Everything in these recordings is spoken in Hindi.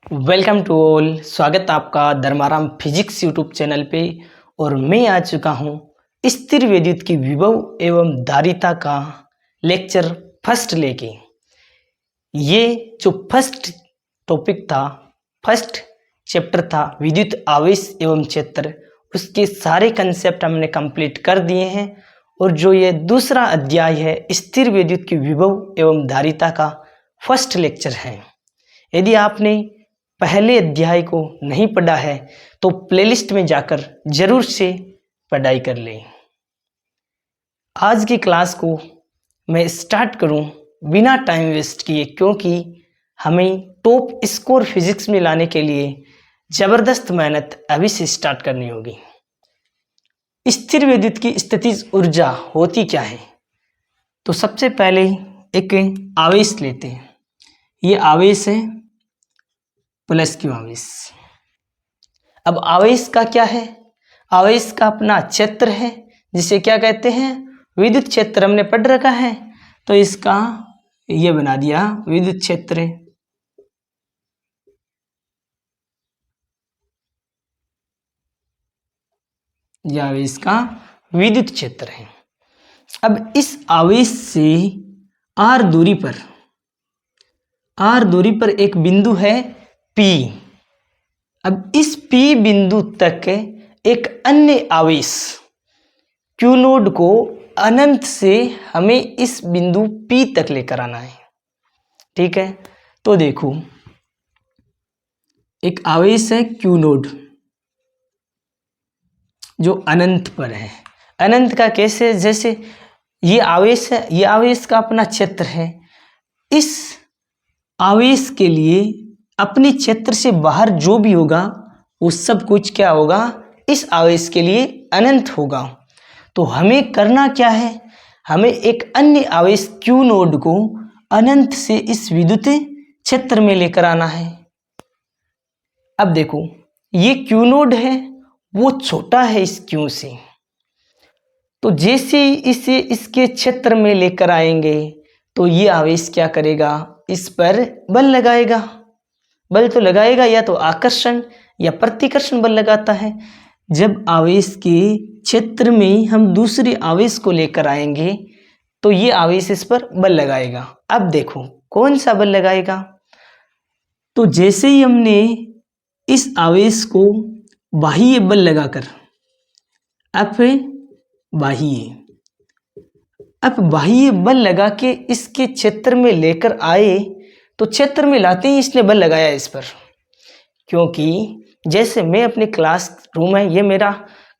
Welcome to all. स्वागत आपका धर्माराम फिजिक्स यूट्यूब चैनल पे। और मैं आ चुका हूँ स्थिर विद्युत की विभव एवं धारिता का लेक्चर फर्स्ट लेके। ये जो फर्स्ट टॉपिक था, फर्स्ट चैप्टर था विद्युत आवेश एवं क्षेत्र, उसके सारे कंसेप्ट हमने कंप्लीट कर दिए हैं। और जो ये दूसरा अध्याय है स्थिर विद्युत की विभव एवं धारिता का फर्स्ट लेक्चर है। यदि आपने पहले अध्याय को नहीं पढ़ा है तो प्लेलिस्ट में जाकर जरूर से पढ़ाई कर लें। आज की क्लास को मैं स्टार्ट करूं बिना टाइम वेस्ट किए, क्योंकि हमें टॉप स्कोर फिजिक्स में लाने के लिए ज़बरदस्त मेहनत अभी से स्टार्ट करनी होगी। स्थिर विद्युत की स्थितिज ऊर्जा होती क्या है? तो सबसे पहले एक आवेश लेते हैं। ये आवेश है प्लस क्यू आवेश। अब आवेश का क्या है? आवेश का अपना क्षेत्र है, जिसे क्या कहते हैं? विद्युत क्षेत्र। हमने पढ़ रखा है, तो इसका ये बना दिया विद्युत क्षेत्र। यह आवेश का विद्युत क्षेत्र है। अब इस आवेश से r दूरी पर एक बिंदु है P। अब इस P बिंदु तक एक अन्य आवेश Q नोड को अनंत से हमें इस बिंदु P तक लेकर आना है। ठीक है, तो देखो एक आवेश है Q नोड जो अनंत पर है। अनंत का कैसे? जैसे ये आवेश है, ये आवेश का अपना क्षेत्र है। इस आवेश के लिए अपने क्षेत्र से बाहर जो भी होगा वो सब कुछ क्या होगा? इस आवेश के लिए अनंत होगा। तो हमें करना क्या है? हमें एक अन्य आवेश Q नोड को अनंत से इस विद्युत क्षेत्र में लेकर आना है। अब देखो ये Q नोड है, वो छोटा है इस Q से। तो जैसे इसे इसके क्षेत्र में लेकर आएंगे तो ये आवेश क्या करेगा? इस पर बल लगाएगा। बल तो लगाएगा, या तो आकर्षण या प्रतिकर्षण बल लगाता है। जब आवेश के क्षेत्र में हम दूसरे आवेश को लेकर आएंगे तो ये आवेश इस पर बल लगाएगा। अब देखो कौन सा बल लगाएगा? तो जैसे ही हमने इस आवेश को बाह्य बल लगाकर बाह्य बल लगा के इसके क्षेत्र में लेकर आए, तो क्षेत्र में लाते ही इसने बल लगाया इस पर। क्योंकि जैसे मैं अपने क्लास रूम है, ये मेरा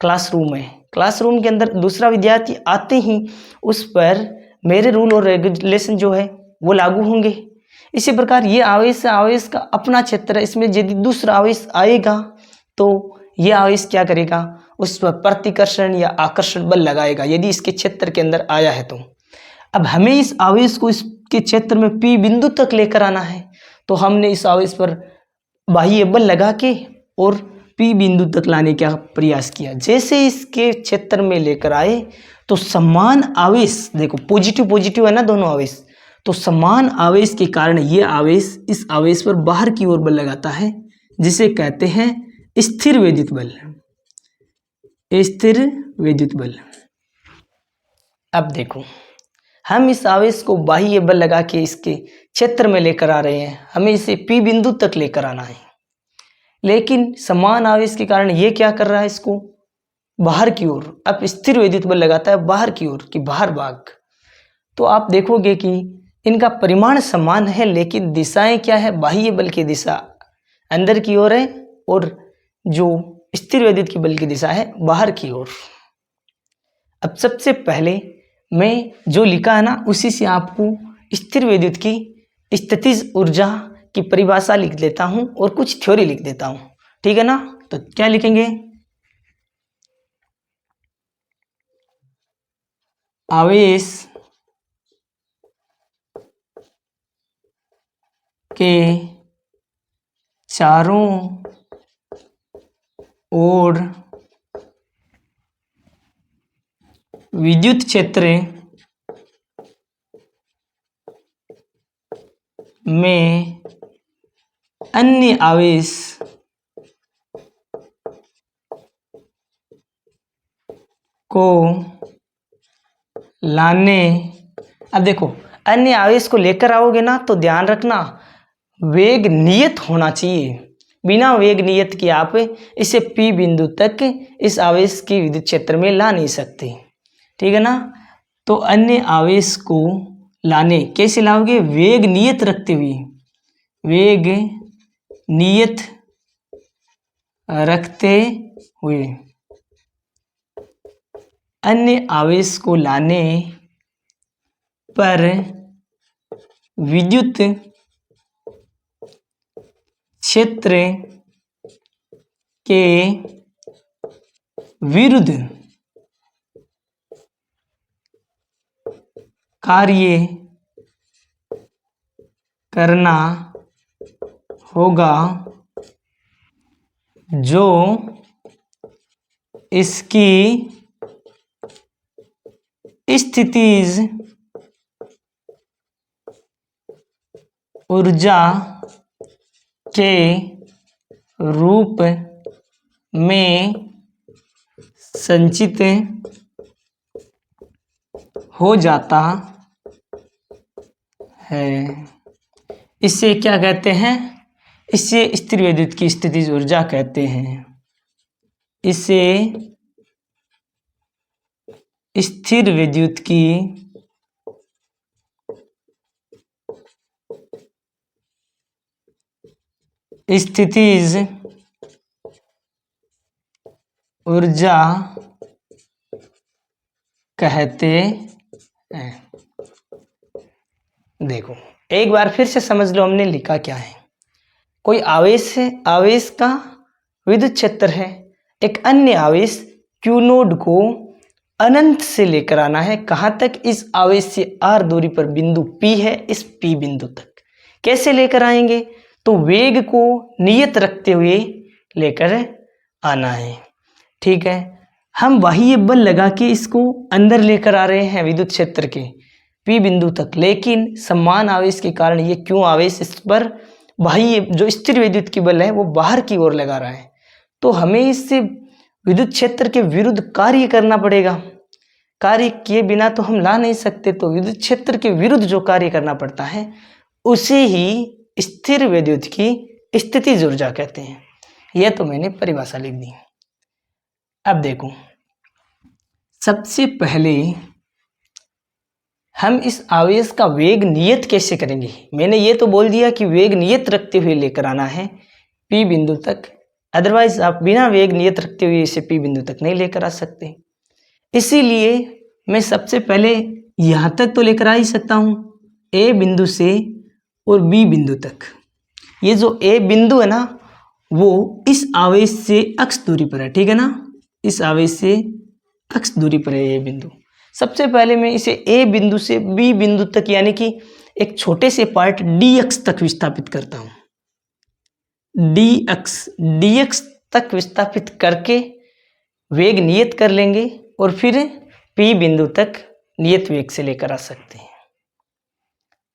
क्लासरूम है, क्लासरूम के अंदर दूसरा विद्यार्थी आते ही उस पर मेरे रूल और रेगुलेशन जो है वो लागू होंगे। इसी प्रकार ये आवेश का अपना क्षेत्र है। इसमें यदि दूसरा आवेश आएगा तो ये आवेश क्या करेगा? उस पर प्रतिकर्षण या आकर्षण बल लगाएगा, यदि इसके क्षेत्र के अंदर आया है तो। अब हमें इस आवेश को इसके क्षेत्र में P बिंदु तक लेकर आना है, तो हमने इस आवेश पर बाह्य बल लगा के और P बिंदु तक लाने का प्रयास किया। जैसे इसके क्षेत्र में लेकर आए तो समान आवेश, देखो पॉजिटिव पॉजिटिव है ना दोनों आवेश, तो समान आवेश के कारण ये आवेश इस आवेश पर बाहर की ओर बल लगाता है, जिसे कहते हैं स्थिर विद्युत बल। स्थिर विद्युत बल। अब देखो हम इस आवेश को बाह्य बल लगा के इसके क्षेत्र में लेकर आ रहे हैं, हमें इसे P बिंदु तक लेकर आना है। लेकिन समान आवेश के कारण ये क्या कर रहा है? इसको बाहर की ओर, अब स्थिर विद्युत बल लगाता है बाहर की ओर कि बाहर भाग। तो आप देखोगे कि इनका परिमाण समान है, लेकिन दिशाएं क्या है? बाह्य बल की दिशा अंदर की ओर है और जो स्थिर विद्युत की बल की दिशा है बाहर की ओर। अब सबसे पहले मैं जो लिखा है ना उसी से आपको स्थिर विद्युत की स्थितिज ऊर्जा की परिभाषा लिख देता हूं और कुछ थ्योरी लिख देता हूं। ठीक है ना? तो क्या लिखेंगे? आवेश के चारों ओर विद्युत क्षेत्र में अन्य आवेश को लाने। अब देखो, अन्य आवेश को लेकर आओगे ना तो ध्यान रखना वेग नियत होना चाहिए। बिना वेग नियत के आप इसे P बिंदु तक इस आवेश की विद्युत क्षेत्र में ला नहीं सकते, ठीक है ना। तो अन्य आवेश को लाने कैसे लाओगे? वेग नियत रखते हुए, वेग नियत रखते हुए अन्य आवेश को लाने पर विद्युत क्षेत्र के विरुद्ध कार्य करना होगा जो इसकी स्थितिज ऊर्जा के रूप में संचित हो जाता है। इसे क्या कहते हैं? इसे स्थिर विद्युत की स्थितिज ऊर्जा कहते हैं। इसे स्थिर विद्युत की स्थितिज ऊर्जा कहते हैं। देखो एक बार फिर से समझ लो हमने लिखा क्या है। कोई आवेश है, आवेश का विद्युत क्षेत्र है, एक अन्य आवेश Q नोड को अनंत से लेकर आना है। कहाँ तक? इस आवेश से r दूरी पर बिंदु P है, इस P बिंदु तक। कैसे लेकर आएंगे? तो वेग को नियत रखते हुए लेकर आना है, ठीक है। हम बाह्य बल लगा के इसको अंदर लेकर आ रहे हैं विद्युत क्षेत्र के P बिंदु तक, लेकिन समान आवेश के कारण ये Q आवेश इस पर बाह्य जो स्थिर विद्युत की बल है वो बाहर की ओर लगा रहा है। तो हमें इससे विद्युत क्षेत्र के विरुद्ध कार्य करना पड़ेगा। कार्य किए बिना तो हम ला नहीं सकते, तो विद्युत क्षेत्र के विरुद्ध जो कार्य करना पड़ता है उसे ही स्थिर विद्युत की स्थितिज ऊर्जा कहते हैं। यह तो मैंने परिभाषा लिख दी। अब देखो, सबसे पहले हम इस आवेश का वेग नियत कैसे करेंगे? मैंने ये तो बोल दिया कि वेग नियत रखते हुए लेकर आना है P बिंदु तक, अदरवाइज आप बिना वेग नियत रखते हुए इसे P बिंदु तक नहीं लेकर आ सकते। इसीलिए मैं सबसे पहले यहाँ तक तो लेकर आ ही सकता हूँ, A बिंदु से और B बिंदु तक। ये जो A बिंदु है ना वो इस आवेश से अक्ष दूरी पर है, ठीक है ना। इस आवेश से अक्ष दूरी पर है ये बिंदु। सबसे पहले मैं इसे A बिंदु से B बिंदु तक यानी कि एक छोटे से पार्ट D अक्ष तक विस्थापित करता हूँ। D अक्ष तक विस्थापित करके वेग नियत कर लेंगे और फिर P बिंदु तक नियत वेग से लेकर आ सकते हैं।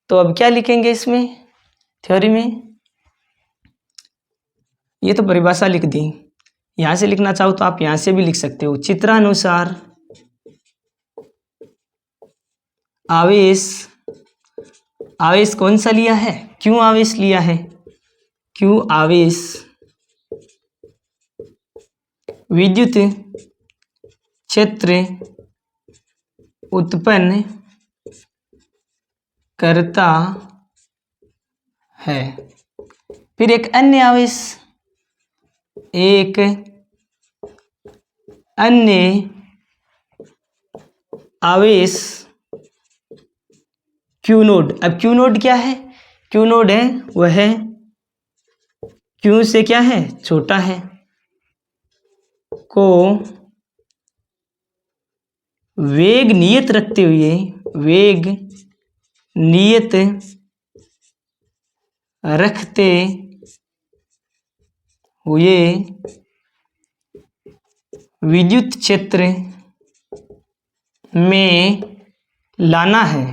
तो अब क्या लिखेंगे इसमें थ्योरी में? ये तो परिभाषा लिख दी। यहाँ से लिखना चाहो तो आप यहाँ से भी लिख सकते हो। चित्रानुसार आवेश, आवेश कौन सा लिया है? Q आवेश लिया है। Q आवेश विद्युत क्षेत्र उत्पन्न करता है। फिर एक अन्य आवेश, एक अन्य आवेश Q नोड। अब Q नोड क्या है? Q नोड है वह Q से क्या है? छोटा है, को वेग नियत रखते हुए, वेग नियत रखते हुए विद्युत क्षेत्र में लाना है।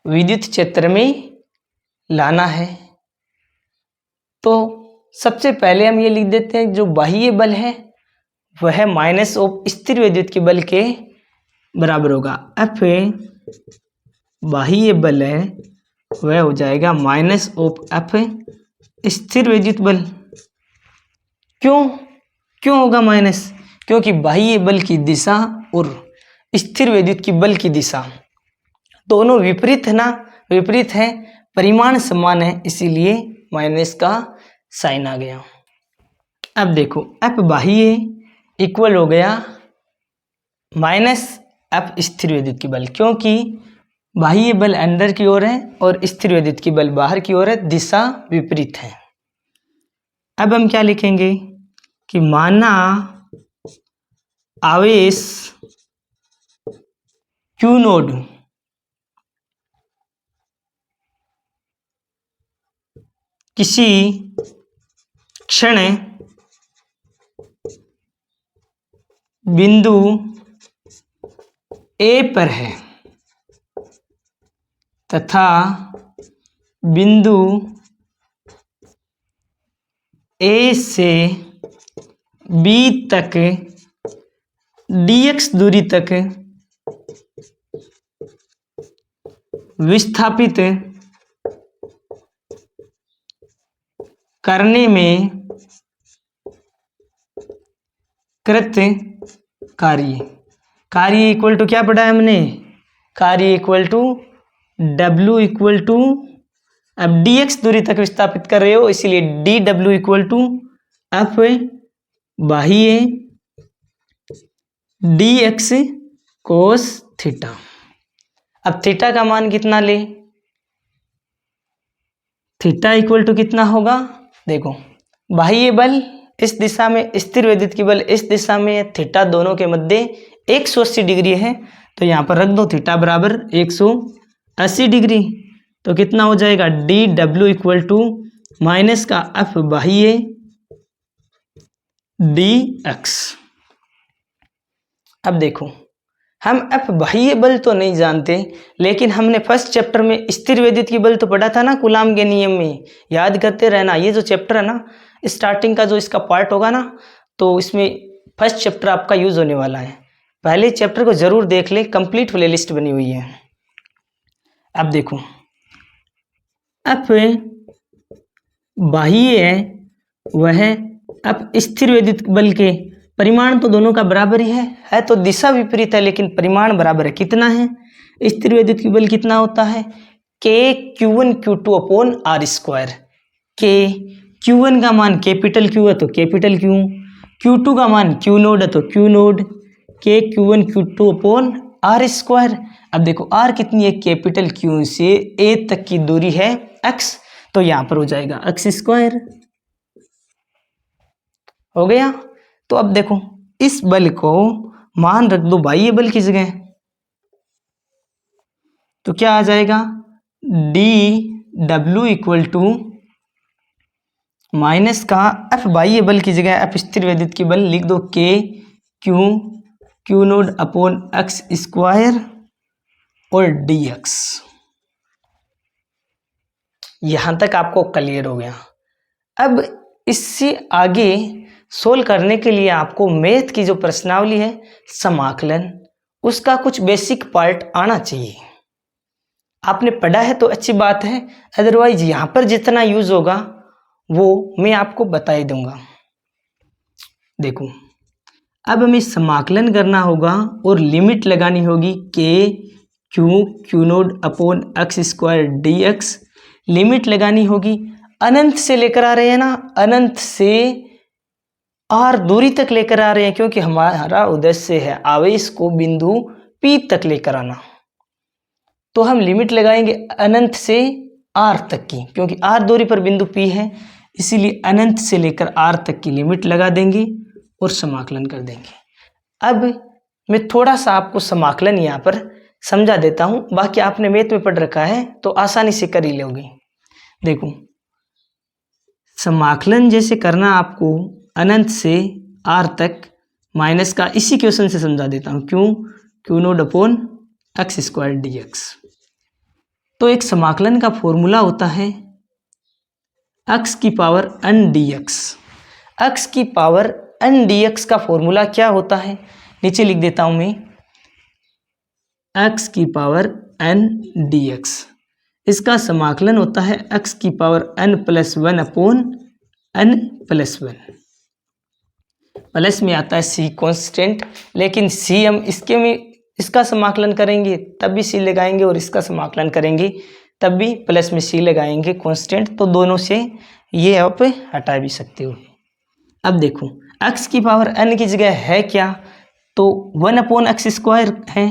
विद्युत क्षेत्र में लाना है। तो सबसे पहले हम ये लिख देते हैं, जो बाह्य बल है वह माइनस ऑफ स्थिर विद्युत के बल के बराबर होगा। एफ बाह्य बल है वह हो जाएगा माइनस ऑफ एफ स्थिर विद्युत बल। क्यों होगा माइनस? क्योंकि बाह्य बल की दिशा और स्थिर विद्युत की बल की दिशा दोनों विपरीत है ना, विपरीत है, परिमाण समान है, इसीलिए माइनस का साइन आ गया। अब देखो एफ बाह्य इक्वल हो गया माइनस एफ स्थिर विद्युत की बल, क्योंकि बाह्य बल अंदर की ओर है और स्थिर विद्युत की बल बाहर की ओर है, दिशा विपरीत है। अब हम क्या लिखेंगे कि माना आवेश क्यू नोड किसी क्षण बिंदु ए पर है तथा बिंदु ए से बी तक dx दूरी तक विस्थापित करने में कृत कार्य इक्वल टू क्या पढ़ा है हमने? कार्य equal to W equal to, अब dx दूरी तक विस्थापित कर रहे हो इसीलिए dW इक्वल टू एफ बाह्य dx कोस थीटा। अब थीटा का मान कितना ले? थीटा इक्वल टू कितना होगा? देखो बाह्य बल इस दिशा में, स्थिर विद्युत की बल इस दिशा में, थीटा दोनों के मध्य 180 डिग्री है, तो यहाँ पर रख दो थीटा बराबर 180 डिग्री। तो कितना हो जाएगा? डी डब्ल्यू इक्वल टू माइनस का एफ बाह्य डी एक्स। अब देखो हम एफ बाह्य बल तो नहीं जानते, लेकिन हमने फर्स्ट चैप्टर में स्थिर विद्युत की बल तो पढ़ा था ना, कूलाम के नियम में, याद करते रहना। ये जो चैप्टर है ना, स्टार्टिंग का जो इसका पार्ट होगा ना, तो इसमें फर्स्ट चैप्टर आपका यूज होने वाला है। पहले चैप्टर को जरूर देख ले, कंप्लीट प्लेलिस्ट बनी हुई है। अब देखो एफ बाह्य है वह एफ स्थिर विद्युत बल के परिमाण तो दोनों का बराबर ही है तो दिशा विपरीत है लेकिन परिमाण बराबर है। कितना है? स्थिर विद्युत की बल कितना होता है? के Q1 Q2 upon are square. के Q1 का मान कैपिटल Q है तो कैपिटल Q, Q2 का मान Q नोड है तो Q नोड, के Q1 Q2 upon are square. अब देखो आर कितनी है? कैपिटल Q से ए तक की दूरी है x, तो यहाँ पर हो जाएगा x स्क्वायर। हो गया। तो अब देखो इस बल को मान रख दो बाह्य बल की जगह, तो क्या आ जाएगा? डी डब्ल्यू इक्वल टू माइनस का एफ बाह्य बल की जगह एफ स्थिर विद्युत की बल लिख दो, के Q node upon x square और डी एक्स। यहां तक आपको क्लियर हो गया। अब इससे आगे सोल्व करने के लिए आपको मैथ की जो प्रश्नावली है समाकलन, उसका कुछ बेसिक पार्ट आना चाहिए। आपने पढ़ा है तो अच्छी बात है, अदरवाइज यहाँ पर जितना यूज होगा वो मैं आपको बता ही दूंगा। देखो अब हमें समाकलन करना होगा और लिमिट लगानी होगी के Q node upon x square D x. Limit लगानी होगी, अनंत से लेकर आ रहे हैं ना, अनंत से आर दूरी तक लेकर आ रहे हैं, क्योंकि हमारा उद्देश्य है आवेश को बिंदु पी तक लेकर आना। तो हम लिमिट लगाएंगे अनंत से आर तक की, क्योंकि आर दूरी पर बिंदु पी है, इसीलिए अनंत से लेकर आर तक की लिमिट लगा देंगे और समाकलन कर देंगे। अब मैं थोड़ा सा आपको समाकलन यहाँ पर समझा देता हूँ, बाकी आपने मैथ में पढ़ रखा है तो आसानी से कर ही लोगे। देखो समाकलन जैसे करना आपको अनंत से आर तक माइनस का, इसी क्वेश्चन से समझा देता हूँ, Q node upon x square D x. तो एक समाकलन का फॉर्मूला होता है x की पावर n dx। x की पावर n dx का फॉर्मूला क्या होता है, नीचे लिख देता हूं मैं, x की पावर n dx। इसका समाकलन होता है x की power n plus 1 upon n plus 1। Plus में आता है c कांस्टेंट, लेकिन c हम इसके में इसका समाकलन करेंगे तब भी c लगाएंगे और इसका समाकलन करेंगे तब भी प्लस में c लगाएंगे कांस्टेंट, तो दोनों से ये आप हटा भी सकते हो। अब देखो x की पावर n की जगह है क्या, तो 1 अपॉन एक्स स्क्वायर है,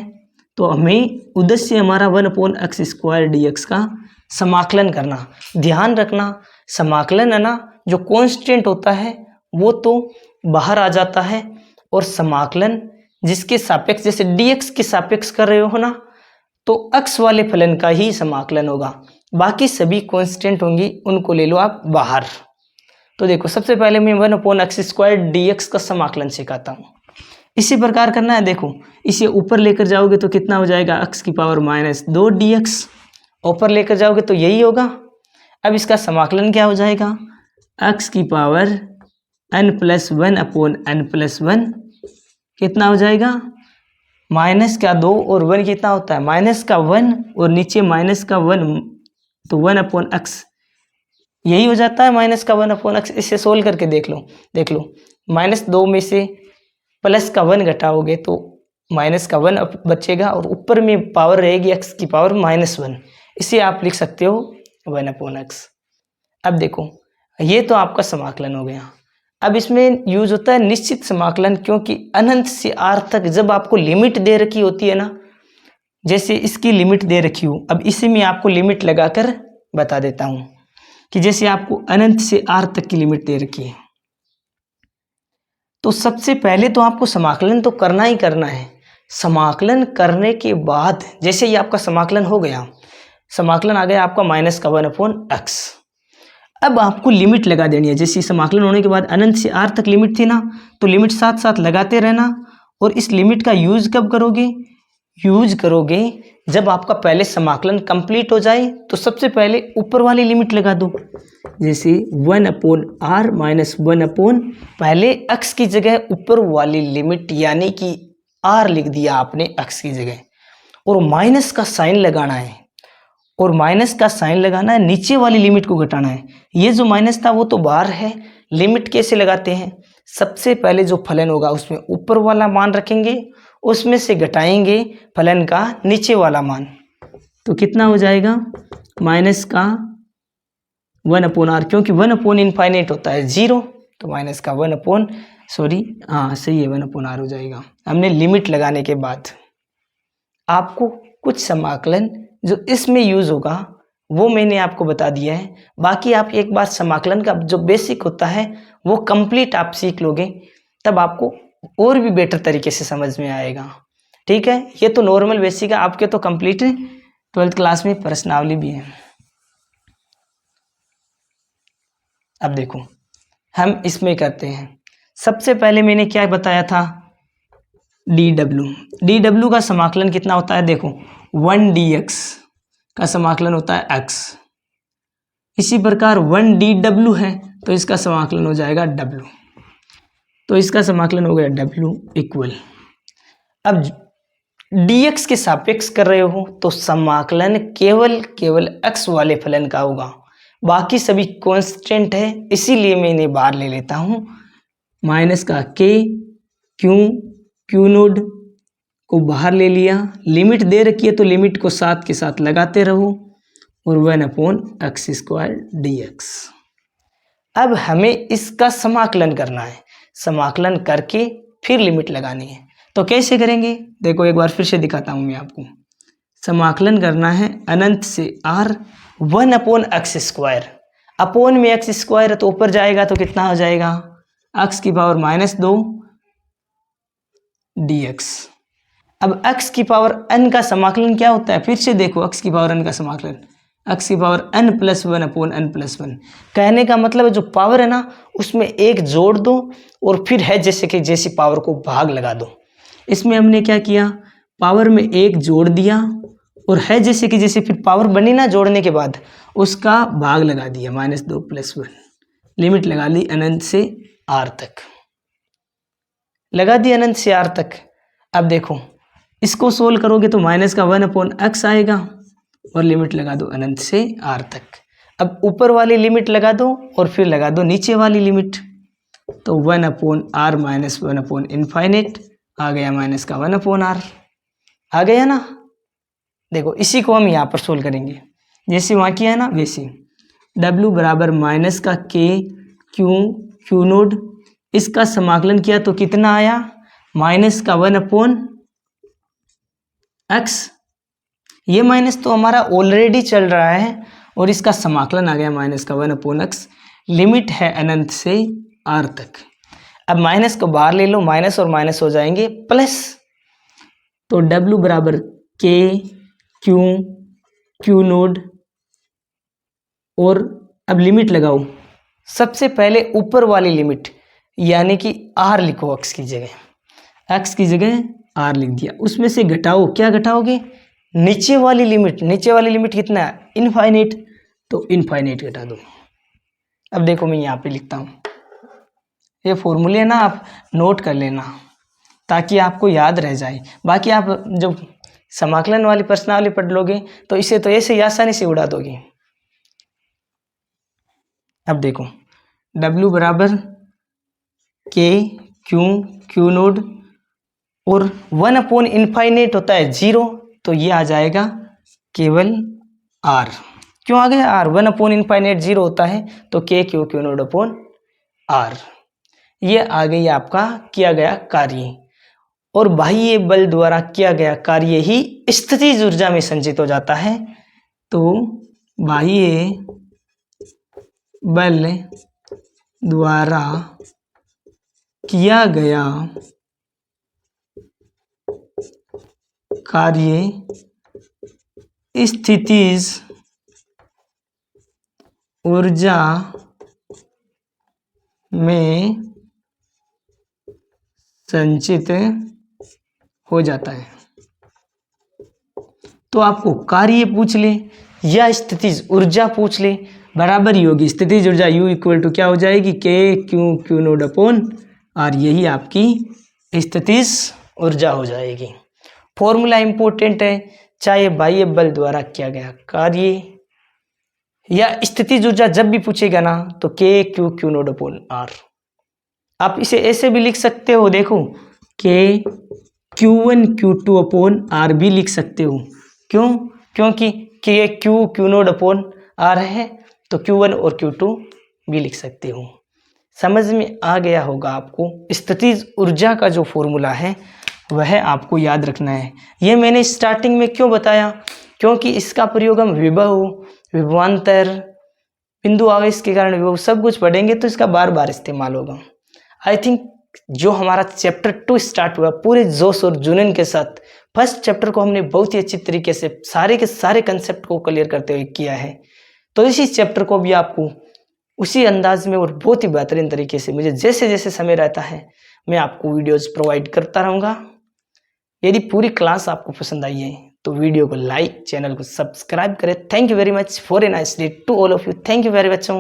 तो हमें उधर से हमारा 1 अपॉन एक्स स्क्वायर dx का समाकलन करना। ध्यान रखना समाकलन है ना, जो कांस्टेंट होता है वो तो बाहर आ जाता है, और समाकलन जिसके सापेक्ष, जैसे dx के सापेक्ष कर रहे हो ना, तो x वाले फलन का ही समाकलन होगा, बाकी सभी कांस्टेंट होंगी उनको ले लो आप बाहर। तो देखो सबसे पहले मैं 1 अपॉन एक्स स्क्वायर dx का समाकलन सिखाता हूँ। इसी प्रकार करना है, देखो इसे ऊपर लेकर जाओगे तो कितना हो जाएगा, x की पावर -2 dx, ऊपर लेकर जाओगे तो यही होगा। अब इसका समाकलन क्या हो जाएगा, x की power n plus 1 upon n plus 1 कितना हो जाएगा, माइनस का 2 और 1 कितना होता है, माइनस का 1 और नीचे माइनस का 1, तो 1 अपॉन एक्स यही हो जाता है, माइनस का 1 अपॉन एक्स। इसे सोल्व करके देख लो -2 में से प्लस का 1 घटाओगे तो माइनस का 1 बचेगा, और ऊपर में पावर रहेगी x की पावर -1। इसे आप लिख सकते हो 1 अपॉन एक्स। अब देखो ये तो आपका समाकलन हो गया। अब इसमें यूज होता है निश्चित समाकलन, क्योंकि अनंत से r तक जब आपको लिमिट दे रखी होती है ना, जैसे इसकी लिमिट दे रखी हो, अब इसी में आपको लिमिट लगाकर बता देता हूं कि जैसे आपको अनंत से r तक की लिमिट दे रखी है, तो सबसे पहले तो आपको समाकलन तो करना ही करना है। समाकलन करने के बाद जैसे ये आपका समाकलन हो गया, समाकलन आ गया आपका -1 अपॉन एक्स। अब आपको लिमिट लगा देनी है, जैसे समाकलन होने के बाद अनंत से r तक लिमिट थी ना, तो लिमिट साथ साथ लगाते रहना। और इस लिमिट का यूज कब करोगे, यूज करोगे जब आपका पहले समाकलन कंप्लीट हो जाए, तो सबसे पहले ऊपर वाली लिमिट लगा दो, जैसे 1 अपॉन r माइनस 1 अपॉन, पहले x की जगह ऊपर वाली लिमिट यानी कि r लिख दिया आपने x की जगह, और माइनस का साइन लगाना है, और माइनस का साइन लगाना है, नीचे वाली लिमिट को घटाना है। ये जो माइनस था वो तो बाहर है, लिमिट कैसे लगाते हैं, सबसे पहले जो फलन होगा उसमें ऊपर वाला मान रखेंगे, उसमें से घटाएंगे फलन का नीचे वाला मान, तो कितना हो जाएगा, माइनस का 1 अपॉन r, क्योंकि 1 अपॉन इनफाइनाइट होता है 0, तो माइनस का 1 अपॉन, सॉरी हाँ सही है, 1 अपॉन r हो जाएगा। हमने लिमिट लगाने के बाद आपको कुछ समाकलन जो इसमें यूज होगा वो मैंने आपको बता दिया है। बाकी आप एक बार समाकलन का जो बेसिक होता है वो कंप्लीट आप सीख लोगे, तब आपको और भी बेटर तरीके से समझ में आएगा। ठीक है, ये तो नॉर्मल बेसिक है, आपके तो कंप्लीट 12th क्लास में प्रश्नावली भी है। अब देखो हम इसमें करते हैं, सबसे पहले मैंने क्या बताया था, dw का समाकलन कितना होता है, देखो 1 dx का समाकलन होता है x, इसी प्रकार 1 dw है तो इसका समाकलन हो जाएगा w, तो इसका समाकलन हो गया w इक्वल। अब dx के सापेक्ष कर रहे हो तो समाकलन केवल x वाले फलन का होगा, बाकी सभी कांस्टेंट है, इसीलिए मैं इन्हें बाहर ले लेता हूं। माइनस का क्यू नोड को बाहर ले लिया, लिमिट दे रखी है तो लिमिट को साथ के साथ लगाते रहो, और 1 अपॉन एक्स स्क्वायर dx। अब हमें इसका समाकलन करना है, समाकलन करके फिर लिमिट लगानी है, तो कैसे करेंगे, देखो एक बार फिर से दिखाता हूं मैं आपको। समाकलन करना है अनंत से r 1 upon x square, upon में एक्स स्क्वायर तो ऊपर जाएगा तो कितना हो जाएगा, x की पावर -2 dx। अब x की पावर n का समाकलन क्या होता है, फिर से देखो x की पावर n का समाकलन, x की power n plus 1 upon n plus 1। कहने का मतलब जो पावर है ना उसमें एक जोड़ दो और फिर है जैसे कि जैसी पावर को भाग लगा दो। इसमें हमने क्या किया, पावर में एक जोड़ दिया और है जैसे कि जैसे फिर पावर बनी ना जोड़ने के बाद, उसका भाग लगा दिया -2 + 1, लिमिट लगा ली अनंत से r तक, लगा दी अनंत से r तक। अब देखो इसको सोल्व करोगे तो -1/x आएगा और लिमिट लगा दो अनंत से r तक। अब ऊपर वाली लिमिट लगा दो और फिर लगा दो नीचे वाली लिमिट, तो 1/r - 1/∞ आ गया -1/r आ गया ना। देखो इसी को हम यहाँ पर सोल्व करेंगे, जैसे वहाँ किया है ना वैसे। W बराबर माइनस का k क्यू नोड, इसका समाकलन किया तो कितना आया -1/x। ये माइनस तो हमारा ऑलरेडी चल रहा है और इसका समाकलन आ गया -1/x, लिमिट है अनंत से r तक। अब माइनस को बाहर ले लो, माइनस और माइनस हो जाएंगे प्लस, तो W बराबर k क्यू नोड, और अब लिमिट लगाओ। सबसे पहले ऊपर वाली लिमिट यानी कि r लिखो, x की जगह r लिख दिया, उसमें से घटाओ, क्या घटाओगे नीचे वाली लिमिट। नीचे वाली लिमिट कितना है इनफाइनाइट, तो इनफाइनाइट घटा दो। अब देखो मैं यहाँ पे लिखता हूँ, ये फॉर्मूले ना आप नोट कर लेना ताकि आपको याद रह जाए। बाकी आप जब समाकलन वाली प्रश्नावली पढ़ लोगे तो इसे तो ऐसे ही आसानी से उड़ा दोगे। अब देखो W बराबर k क्यू नोड और 1/∞ होता है 0, तो ये आ जाएगा केवल r। क्यों आ गया r? 1/∞ 0 होता है तो k Q node upon r। ये आ गई आपका किया गया कार्य, और बाह्य बल द्वारा किया गया कार्य ही स्थितिज ऊर्जा में संचित हो जाता है। तो बाह्य बल द्वारा किया गया कार्य स्थितिज ऊर्जा में संचित हो जाता है। तो आपको कार्य पूछ ले या स्थितिज ऊर्जा पूछ ले, बराबर ही होगी। स्थितिज ऊर्जा U = क्या हो जाएगी k Q node upon r, यही आपकी स्थितिज ऊर्जा हो जाएगी। फॉर्मूला इंपॉर्टेंट है, चाहे बाह्य बल द्वारा किया गया कार्य या स्थितिज ऊर्जा जब भी पूछेगा ना तो k Q node upon r। आप इसे ऐसे भी लिख सकते हो, देखो k Q1 Q2 upon r भी लिख सकते हो। क्यों? क्योंकि k Q node upon r है तो Q1 और Q2 भी लिख सकते हो। समझ में आ गया होगा आपको। स्थितिज ऊर्जा का जो फॉर्मूला है वह आपको याद रखना है। ये मैंने स्टार्टिंग में क्यों बताया, क्योंकि इसका प्रयोग हम विभव, विभवांतर, बिंदु आवेश के कारण विभव सब कुछ पढ़ेंगे तो इसका बार बार इस्तेमाल होगा। आई थिंक जो हमारा चैप्टर 2 स्टार्ट हुआ पूरे जोश और जुनून के साथ, फर्स्ट चैप्टर को हमने बहुत ही अच्छी तरीके से सारे के सारे कंसेप्ट को क्लियर करते हुए किया है, तो इसी चैप्टर को भी आपको उसी अंदाज में और बहुत ही बेहतरीन तरीके से मुझे जैसे जैसे समय रहता है मैं आपको वीडियोस प्रोवाइड करता रहूँगा। यदि पूरी क्लास आपको पसंद आई है तो वीडियो को लाइक, चैनल को सब्सक्राइब करें। Thank you very much for a nice day to all of you. Thank you very much.